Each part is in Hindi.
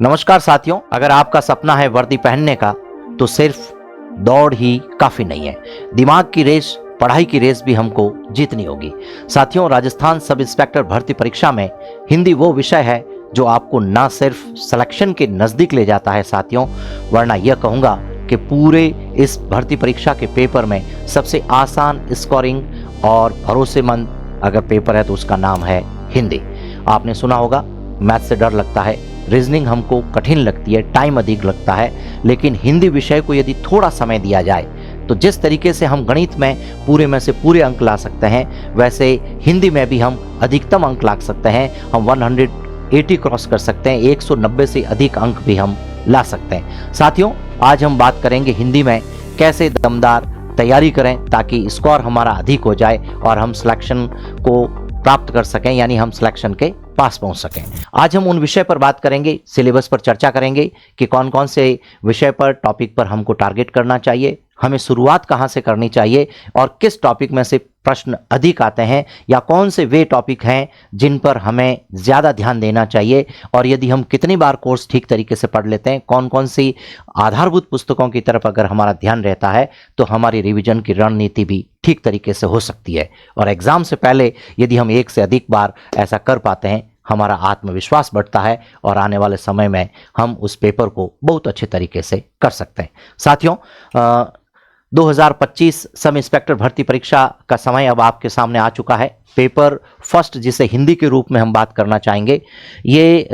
नमस्कार साथियों, अगर आपका सपना है वर्दी पहनने का तो सिर्फ दौड़ ही काफी नहीं है। दिमाग की रेस, पढ़ाई की रेस भी हमको जीतनी होगी। साथियों, राजस्थान सब इंस्पेक्टर भर्ती परीक्षा में हिंदी वो विषय है जो आपको ना सिर्फ सिलेक्शन के नजदीक ले जाता है साथियों, वरना यह कहूंगा कि पूरे इस भर्ती परीक्षा के पेपर में सबसे आसान, स्कोरिंग और भरोसेमंद अगर पेपर है तो उसका नाम है हिंदी। आपने सुना होगा, मैथ से डर लगता है, रीजनिंग हमको कठिन लगती है, टाइम अधिक लगता है, लेकिन हिंदी विषय को यदि थोड़ा समय दिया जाए तो जिस तरीके से हम गणित में पूरे में से पूरे अंक ला सकते हैं, वैसे हिंदी में भी हम अधिकतम अंक ला सकते हैं। हम 180 क्रॉस कर सकते हैं, 190 से अधिक अंक भी हम ला सकते हैं। साथियों, आज हम बात करेंगे हिंदी में कैसे दमदार तैयारी करें ताकि स्कोर हमारा अधिक हो जाए और हम सिलेक्शन को प्राप्त कर सकें, यानी हम सिलेक्शन के पास पहुंच सकें। आज हम उन विषय पर बात करेंगे, सिलेबस पर चर्चा करेंगे कि कौन कौन से विषय पर, टॉपिक पर हमको टारगेट करना चाहिए, हमें शुरुआत कहां से करनी चाहिए और किस टॉपिक में से प्रश्न अधिक आते हैं, या कौन से वे टॉपिक हैं जिन पर हमें ज़्यादा ध्यान देना चाहिए, और यदि हम कितनी बार कोर्स ठीक तरीके से पढ़ लेते हैं, कौन कौन सी आधारभूत पुस्तकों की तरफ अगर हमारा ध्यान रहता है तो हमारी रिवीजन की रणनीति भी ठीक तरीके से हो सकती है। और एग्ज़ाम से पहले यदि हम एक से अधिक बार ऐसा कर पाते हैं, हमारा आत्मविश्वास बढ़ता है और आने वाले समय में हम उस पेपर को बहुत अच्छे तरीके से कर सकते हैं। साथियों, 2025 सब इंस्पेक्टर भर्ती परीक्षा का समय अब आपके सामने आ चुका है। पेपर फर्स्ट, जिसे हिंदी के रूप में हम बात करना चाहेंगे, ये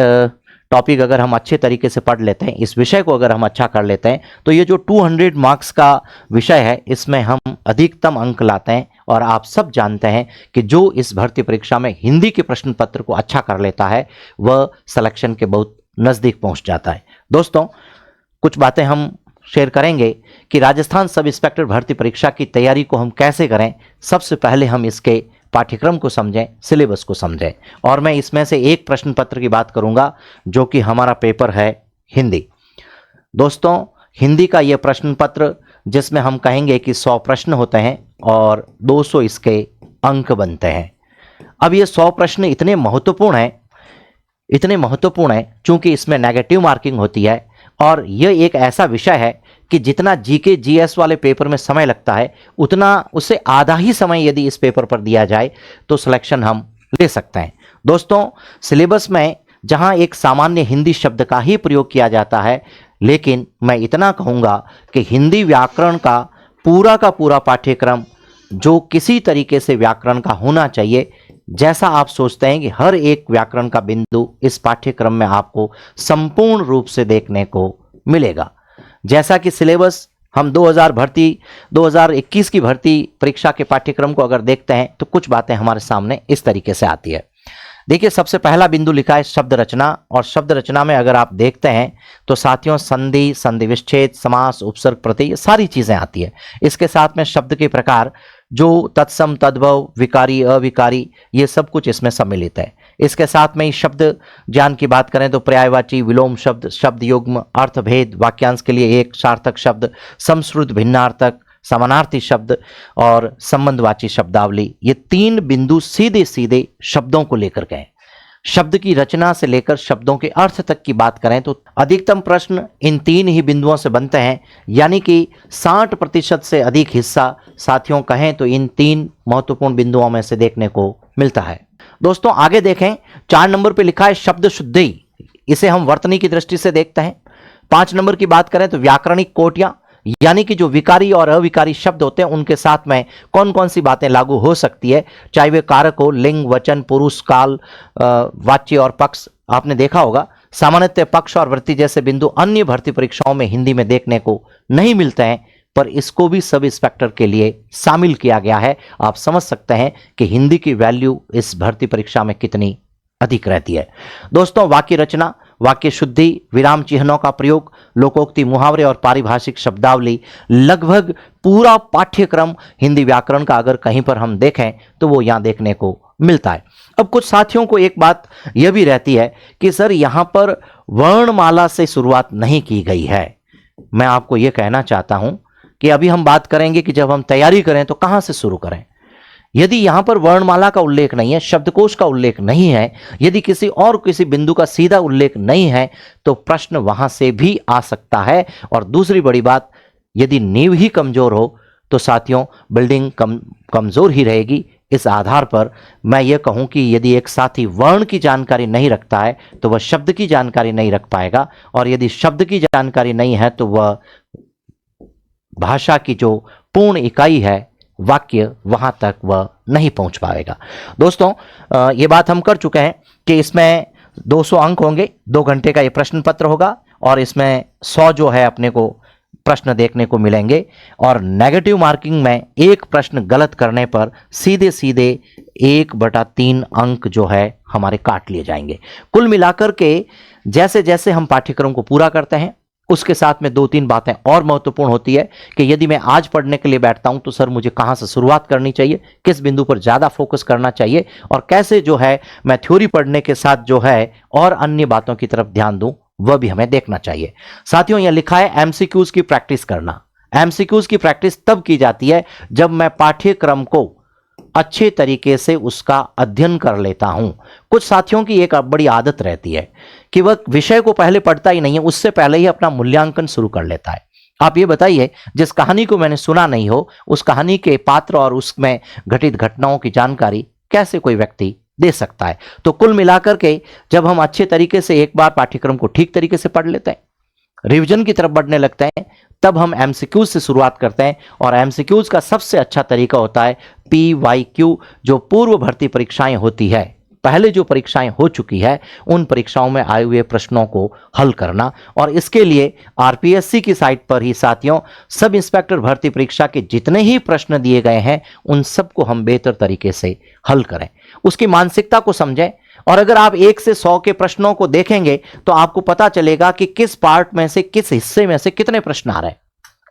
टॉपिक अगर हम अच्छे तरीके से पढ़ लेते हैं, इस विषय को अगर हम अच्छा कर लेते हैं, तो ये जो 200 मार्क्स का विषय है, इसमें हम अधिकतम अंक लाते हैं। और आप सब जानते हैं कि जो इस भर्ती परीक्षा में हिंदी के प्रश्न पत्र को अच्छा कर लेता है वह सिलेक्शन के बहुत नज़दीक पहुंच जाता है। दोस्तों, कुछ बातें हम शेयर करेंगे कि राजस्थान सब इंस्पेक्टर भर्ती परीक्षा की तैयारी को हम कैसे करें। सबसे पहले हम इसके पाठ्यक्रम को समझें, सिलेबस को समझें, और मैं इसमें से एक प्रश्न पत्र की बात करूंगा जो कि हमारा पेपर है हिंदी। दोस्तों, हिंदी का यह प्रश्न पत्र, जिसमें हम कहेंगे कि 100 प्रश्न होते हैं और 200 इसके अंक बनते हैं। अब ये 100 प्रश्न इतने महत्वपूर्ण हैं चूंकि इसमें नेगेटिव मार्किंग होती है, और यह एक ऐसा विषय है कि जितना जीके जीएस वाले पेपर में समय लगता है, उतना उससे आधा ही समय यदि इस पेपर पर दिया जाए तो सिलेक्शन हम ले सकते हैं। दोस्तों, सिलेबस में जहां एक सामान्य हिंदी शब्द का ही प्रयोग किया जाता है, लेकिन मैं इतना कहूँगा कि हिंदी व्याकरण का पूरा पाठ्यक्रम जो किसी तरीके से व्याकरण का होना चाहिए, जैसा आप सोचते हैं कि हर एक व्याकरण का बिंदु इस पाठ्यक्रम में आपको संपूर्ण रूप से देखने को मिलेगा। जैसा कि सिलेबस हम 2021 की भर्ती परीक्षा के पाठ्यक्रम को अगर देखते हैं तो कुछ बातें हमारे सामने इस तरीके से आती है। देखिए, सबसे पहला बिंदु लिखा है शब्द रचना, और शब्द रचना में अगर आप देखते हैं तो साथियों संधि, संधि विच्छेद, समास, उपसर्ग, प्रत्यय, ये सारी चीजें आती है। इसके साथ में शब्द के प्रकार जो तत्सम, तद्भव, विकारी, अविकारी, ये सब कुछ इसमें सम्मिलित है। इसके साथ में ही शब्द ज्ञान की बात करें तो पर्यायवाची, विलोम शब्द, शब्द युग्म, अर्थभेद, वाक्यांश के लिए एक सार्थक शब्द, समश्रुत, भिन्नार्थक, समानार्थी शब्द और संबंधवाची शब्दावली, ये 3 बिंदु सीधे सीधे शब्दों को लेकर गए। शब्द की रचना से लेकर शब्दों के अर्थ तक की बात करें तो अधिकतम प्रश्न इन 3 ही बिंदुओं से बनते हैं, यानी कि 60% से अधिक हिस्सा साथियों कहें तो इन 3 महत्वपूर्ण बिंदुओं में से देखने को मिलता है। दोस्तों, आगे देखें, 4 नंबर पर लिखा है शब्द शुद्धि। इसे हम वर्तनी की दृष्टि से देखते हैं। 5 नंबर की बात करें तो व्याकरणिक कोटियां, यानी कि जो विकारी और अविकारी शब्द होते हैं उनके साथ में कौन कौन सी बातें लागू हो सकती है, चाहे वे कारक हो, लिंग, वचन, पुरुष, काल, वाच्य और पक्ष। आपने देखा होगा सामान्यतः पक्ष और वृत्ति जैसे बिंदु अन्य भर्ती परीक्षाओं में हिंदी में देखने को नहीं मिलते हैं, पर इसको भी सब इंस्पेक्टर के लिए शामिल किया गया है। आप समझ सकते हैं कि हिंदी की वैल्यू इस भर्ती परीक्षा में कितनी अधिक रहती है। दोस्तों, वाक्य रचना, वाक्य शुद्धि, विराम चिन्हों का प्रयोग, लोकोक्ति, मुहावरे और पारिभाषिक शब्दावली, लगभग पूरा पाठ्यक्रम हिंदी व्याकरण का अगर कहीं पर हम देखें तो वो यहाँ देखने को मिलता है। अब कुछ साथियों को एक बात यह भी रहती है कि सर यहाँ पर वर्णमाला से शुरुआत नहीं की गई है। मैं आपको यह कहना चाहता हूं कि अभी हम बात करेंगे कि जब हम तैयारी करें तो कहां से शुरू करें। यदि यहां पर वर्णमाला का उल्लेख नहीं है, शब्दकोश का उल्लेख नहीं है, यदि किसी बिंदु का सीधा उल्लेख नहीं है, तो प्रश्न वहां से भी आ सकता है। और दूसरी बड़ी बात, यदि नींव ही कमजोर हो तो साथियों बिल्डिंग कमजोर ही रहेगी। इस आधार पर मैं यह कहूं कि यदि एक साथी वर्ण की जानकारी नहीं रखता है तो वह शब्द की जानकारी नहीं रख पाएगा, और यदि शब्द की जानकारी नहीं है तो वह भाषा की जो पूर्ण इकाई है वाक्य, वहां तक वह नहीं पहुंच पाएगा। दोस्तों ये बात हम कर चुके हैं कि इसमें 200 अंक होंगे, 2 घंटे का ये प्रश्न पत्र होगा, और इसमें 100 जो है अपने को प्रश्न देखने को मिलेंगे। और नेगेटिव मार्किंग में एक प्रश्न गलत करने पर सीधे सीधे 1/3 अंक जो है हमारे काट लिए जाएंगे। कुल मिलाकर के जैसे जैसे हम पाठ्यक्रम को पूरा करते हैं, उसके साथ में 2-3 बातें और महत्वपूर्ण होती है कि यदि मैं आज पढ़ने के लिए बैठता हूं तो सर मुझे कहां से शुरुआत करनी चाहिए, किस बिंदु पर ज्यादा फोकस करना चाहिए, और कैसे जो है मैं थ्योरी पढ़ने के साथ जो है और अन्य बातों की तरफ ध्यान दूं, वह भी हमें देखना चाहिए। साथियों यह लिखा है एमसीक्यूज की प्रैक्टिस करना। एमसीक्यूज की प्रैक्टिस तब की जाती है जब मैं पाठ्यक्रम को अच्छे तरीके से उसका अध्ययन कर लेता हूं। कुछ साथियों की एक बड़ी आदत रहती है कि वह विषय को पहले पढ़ता ही नहीं है, उससे पहले ही अपना मूल्यांकन शुरू कर लेता है। आप ये बताइए, जिस कहानी को मैंने सुना नहीं हो, उस कहानी के पात्र और उसमें घटित घटनाओं की जानकारी कैसे कोई व्यक्ति दे सकता है? तो कुल मिलाकर के जब हम अच्छे तरीके से एक बार पाठ्यक्रम को ठीक तरीके से पढ़ लेते हैं, रिवीजन की तरफ बढ़ने लगते हैं, तब हम एमसीक्यूज से शुरुआत करते हैं। और एमसीक्यूज का सबसे अच्छा तरीका होता है पीवाईक्यू, जो पूर्व भर्ती परीक्षाएं होती है, पहले जो परीक्षाएं हो चुकी है उन परीक्षाओं में आए हुए प्रश्नों को हल करना। और इसके लिए आरपीएससी की साइट पर ही साथियों सब इंस्पेक्टर भर्ती परीक्षा के जितने ही प्रश्न दिए गए हैं उन सबको हम बेहतर तरीके से हल करें, उसकी मानसिकता को समझें। और अगर आप 1 से 100 के प्रश्नों को देखेंगे तो आपको पता चलेगा कि किस पार्ट में से, किस हिस्से में से कितने प्रश्न आ रहे हैं।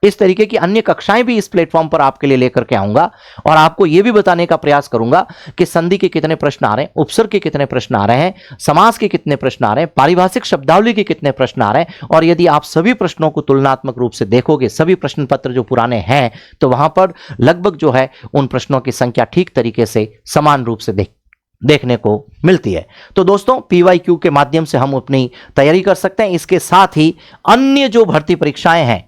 इस तरीके की अन्य कक्षाएं भी इस प्लेटफॉर्म पर आपके लिए लेकर के आऊंगा, और आपको यह भी बताने का प्रयास करूंगा कि संधि के कितने प्रश्न आ रहे हैं, उपसर्ग के कितने प्रश्न आ रहे हैं, समास के कितने प्रश्न आ रहे हैं, पारिभाषिक शब्दावली के कितने प्रश्न आ रहे हैं। और यदि आप सभी प्रश्नों को तुलनात्मक रूप से देखोगे, सभी प्रश्न पत्र जो पुराने हैं, तो वहां पर लगभग जो है उन प्रश्नों की संख्या ठीक तरीके से समान रूप से देखने को मिलती है। तो दोस्तों पीवाईक्यू के माध्यम से हम अपनी तैयारी कर सकते हैं। इसके साथ ही अन्य जो भर्ती परीक्षाएं हैं,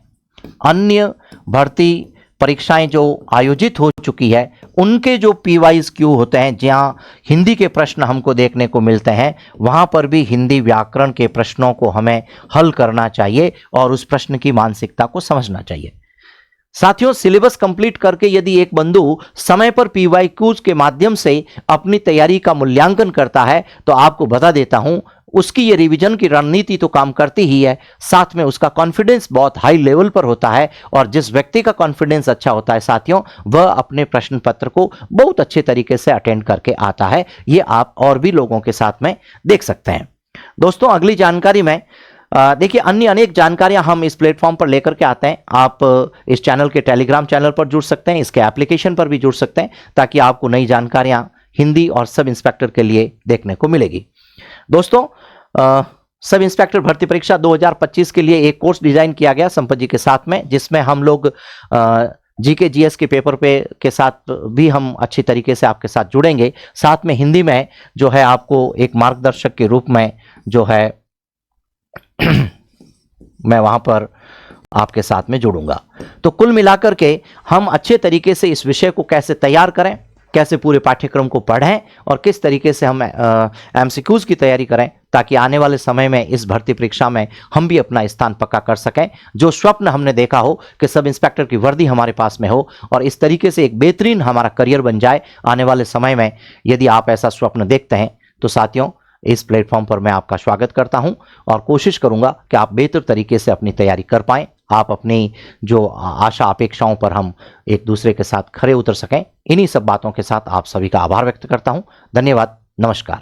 अन्य भर्ती परीक्षाएं जो आयोजित हो चुकी है, उनके जो पीवाईक्यू होते हैं, जहां हिंदी के प्रश्न हमको देखने को मिलते हैं, वहां पर भी हिंदी व्याकरण के प्रश्नों को हमें हल करना चाहिए और उस प्रश्न की मानसिकता को समझना चाहिए। साथियों सिलेबस कंप्लीट करके यदि एक बंधु समय पर पीवाईक्यूज के माध्यम से अपनी तैयारी का मूल्यांकन करता है, तो आपको बता देता हूं उसकी ये रिवीजन की रणनीति तो काम करती ही है, साथ में उसका कॉन्फिडेंस बहुत हाई लेवल पर होता है। और जिस व्यक्ति का कॉन्फिडेंस अच्छा होता है साथियों, वह अपने प्रश्न पत्र को बहुत अच्छे तरीके से अटेंड करके आता है। ये आप और भी लोगों के साथ में देख सकते हैं। दोस्तों अगली जानकारी में देखिए अन्य अनेक जानकारियां हम इस प्लेटफॉर्म पर लेकर के आते हैं। आप इस चैनल के टेलीग्राम चैनल पर जुड़ सकते हैं, इसके एप्लीकेशन पर भी जुड़ सकते हैं, ताकि आपको नई जानकारियां हिंदी और सब इंस्पेक्टर के लिए देखने को मिलेगी। दोस्तों सब इंस्पेक्टर भर्ती परीक्षा 2025 के लिए एक कोर्स डिजाइन किया गया संपत जी के साथ में, जिसमें हम लोग जीके जीएस के पेपर पे के साथ भी हम अच्छी तरीके से आपके साथ जुड़ेंगे। साथ में हिंदी में जो है आपको एक मार्गदर्शक के रूप में जो है मैं वहां पर आपके साथ में जुड़ूंगा। तो कुल मिलाकर के हम अच्छे तरीके से इस विषय को कैसे तैयार करें, कैसे पूरे पाठ्यक्रम को पढ़ें और किस तरीके से हम एमसीक्यूज की तैयारी करें, ताकि आने वाले समय में इस भर्ती परीक्षा में हम भी अपना स्थान पक्का कर सकें। जो स्वप्न हमने देखा हो कि सब इंस्पेक्टर की वर्दी हमारे पास में हो और इस तरीके से एक बेहतरीन हमारा करियर बन जाए आने वाले समय में, यदि आप ऐसा स्वप्न देखते हैं तो साथियों इस प्लेटफॉर्म पर मैं आपका स्वागत करता हूं और कोशिश करूंगा कि आप बेहतर तरीके से अपनी तैयारी कर पाएं, आप अपनी जो आशा अपेक्षाओं पर हम एक दूसरे के साथ खरे उतर सकें। इन्हीं सब बातों के साथ आप सभी का आभार व्यक्त करता हूं। धन्यवाद, नमस्कार।